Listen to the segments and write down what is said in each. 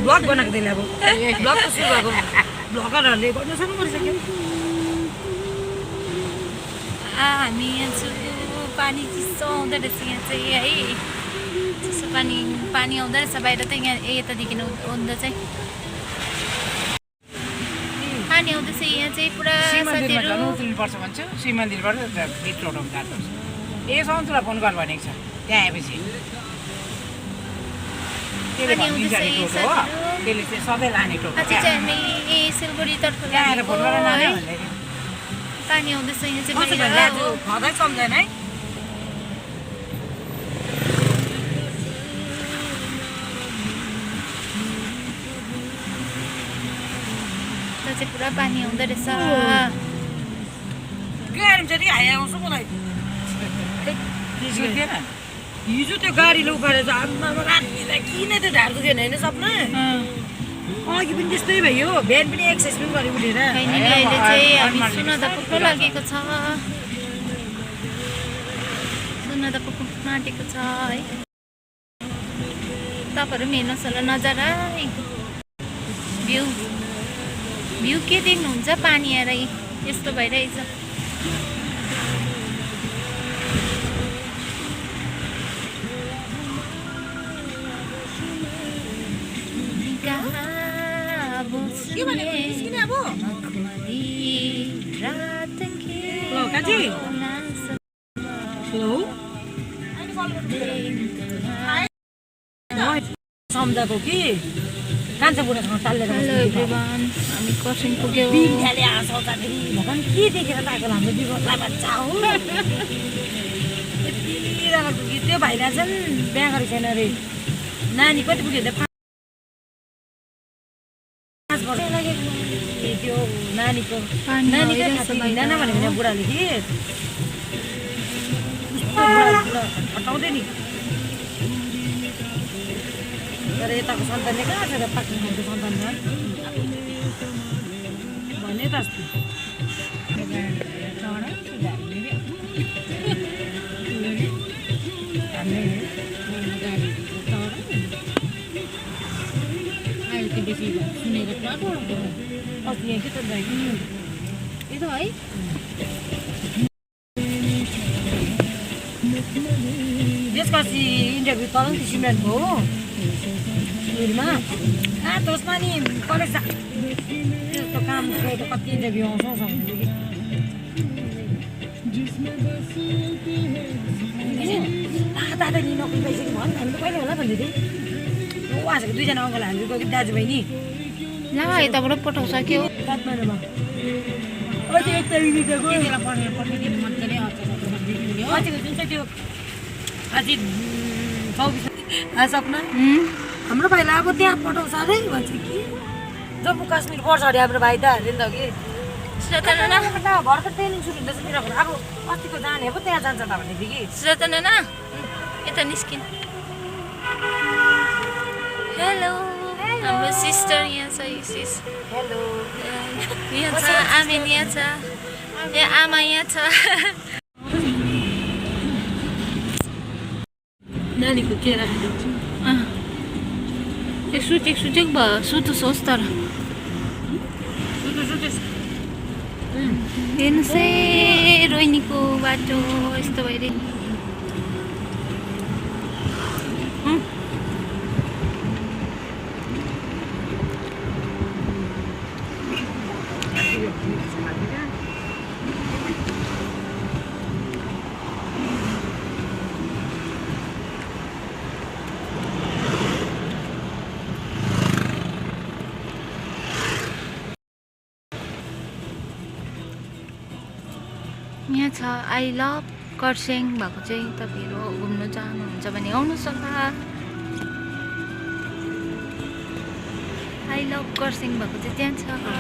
blog बनाएको त्यसले अब ब्लग त सुरु भएको ब्लगरहरूले गर्न सक्नु परिसक्यो हामी यहाँ छु पानी चिसो आउँदो रहेछ यहाँ चाहिँ है चिसो पानी आउँदो रहेछ बाहिर त यहाँ यतादेखि आउँदा चाहिँ पानी आउँदैछ यहाँ चाहिँ पुरा साथीहरू उत्रिनुपर्छ भन्छ शिव मन्दिरबाट भित्र उठाउनु जान्छ ए सन्तुला फोन गर भनेको छ त्यहाँ आएपछि त्यसले चाहिँ सधैँ लाने टोटो चाहिँ हामी सिलगढीतर्फ आएर फोन गरेर लाने पानी आउँदैछ यहाँ चाहिँ खदै सम्झेन है चाहिँ पुरा पानी आउँदो रहेछ हिजो त्यो गाडीले उखालेर किन त्यो ढाड दुखेन होइन सपना अघि पनि त्यस्तै भयो बिहान पनि एक्सर्साइज पनि गरी उठेर अहिले चाहिँ हामी सुनादा पुग्नु लागेको छ सुनादा पुग्नु आँटेको छ है तपाईँहरू पनि हेर्नुहोस् होला नजारा भ्यू के देख्नुहुन्छ पानी आएर यस्तो भइरहेछ सम्झाएको कि कान्छा बुढासँग टालेर हामी खरसाङ पुग्यौँ बिन्ध्याले आँसाउँदाखेरि भगवान् के देखेर त आएको हाम्रो बिगतलाई बच्चा हो यतिजना पुग्यो त्यो भाइलाई चाहिँ बिहा गरेको छैन अरे नानी कति पुग्यो त 5 वर्ष लागेको त्यो नानीको नानी नाना भनेको बुढाले कि बुढा हटाउँदै नि तर यताको सन्तानले कहाँ छ र पाकिस्तानको सन्तानमा भने त अहिले बेसी सुनेर अस्ति यहाँ के त यो त है त्यसपछि इन्टरभ्यू तल नि सिमेन्टको हो उयोमा त्यसमा नि कलेज त्यस्तो काम कति इन्टरभ्यू आउँछ दादा नि नोकरी पाइसक्यो भन् हामी त कहिले होला भन्दै थिएँ उहाँहरूको 2 जना अङ्कल हामी गएको दाजुभाइ नि ला यताबाट पठाउँछ के हो काठमाडौँमा अझै 1 तारिक गएको पठाइदिनु मजाले अझैको जुन चाहिँ त्यो अझै 24 सपना हाम्रो भाइलाई अब त्यहाँ पठाउँछ अरे भन्छ कि जम्मू काश्मीर पर्छ अरे हाम्रो भाइ त अरे नि त कि भर्खर ट्रेनिङ सुरु हुँदैछ मेरो अब अस्तिको जाने पो त्यहाँ जान्छ त भन्ने थियो कि सुरता नाना यता निस्किन हेलो हाम्रो सिस्टर यहाँ छ सिस हेलो यहाँ छ आमेन यहाँ छ यहाँ आमा यहाँ छ नानीको के राखिदिन्छु एकछुट भयो सुतोस् होस् तर हेर्नुहोस् है रोहिणीको बाटो यस्तो भइरहेको यहाँ छ आई लभ खरसाङ भएको चाहिँ तपाईँहरू घुम्नु चाहनुहुन्छ भने आउनुहोस् होला आई लभ खरसाङ भएको चाहिँ त्यहाँ छ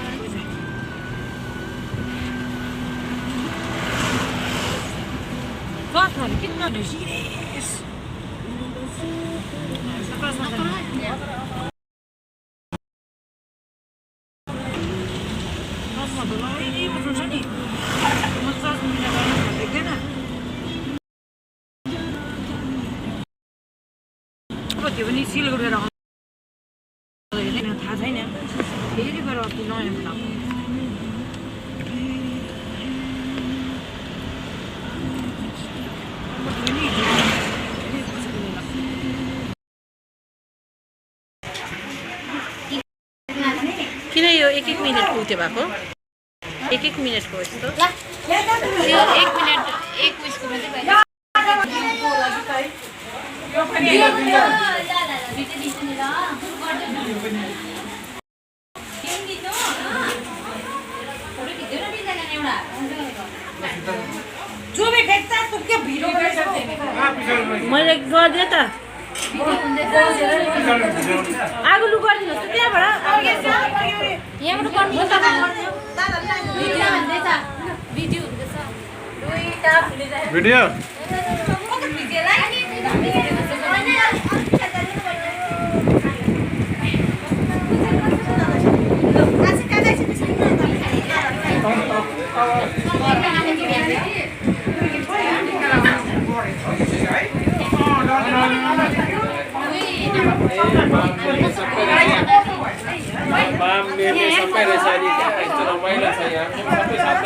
त्यो पनि सिलगढी फेरि गएर अस्ति नयाँ बनाएको किन यो 1-1 मिनटको उत्यो भएको 1-1 मिनटको यस्तो यो 1 मिनट 1 उयसको मात्रै भयो मैले गरिदिएँ त आगो लु गरिदिनुहोस् त त्यहाँबाट यहाँबाट video video sampai rasa ini itu namanya saya sampai saat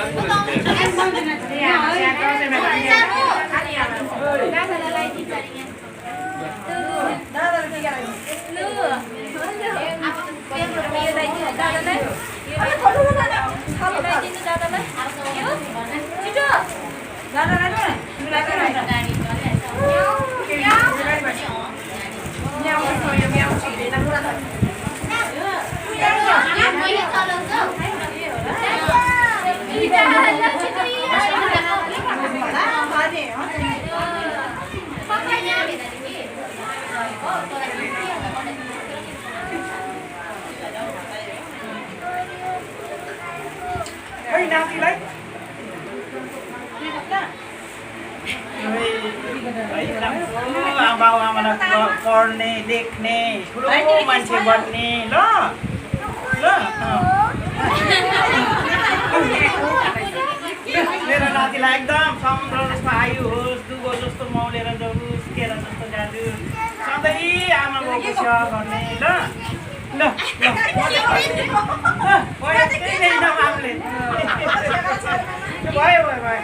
पढ्ने लेख्ने ठुलो मान्छे बन्ने ल ल मेरो नातिलाई एकदम समुद्र जस्तो आयु होस् दुगो जस्तो मौलेर जाओस् केरा जस्तो जाओस् सधैँ आमा बाउको सेवा गर्ने ल ल भयो भयो भयो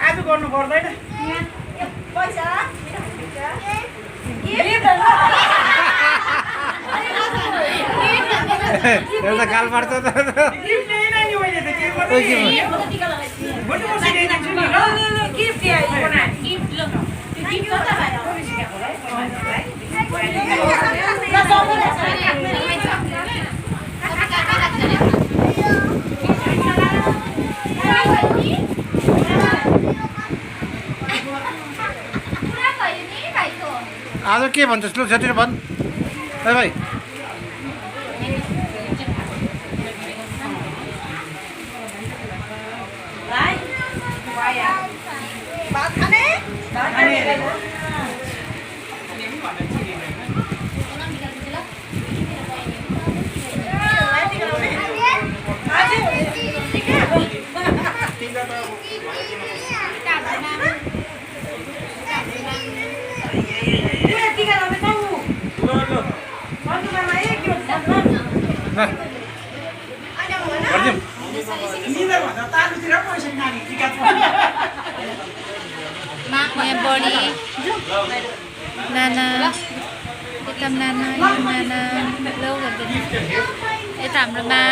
आज गर्नु पर्दैन एउटा गाल पार्छ त आज के भन्छस् लु छेत्री भन् ए भाइ यहाँ बडी नाना यता नाना यो नाना लौ गर्दैन यता हाम्रो माम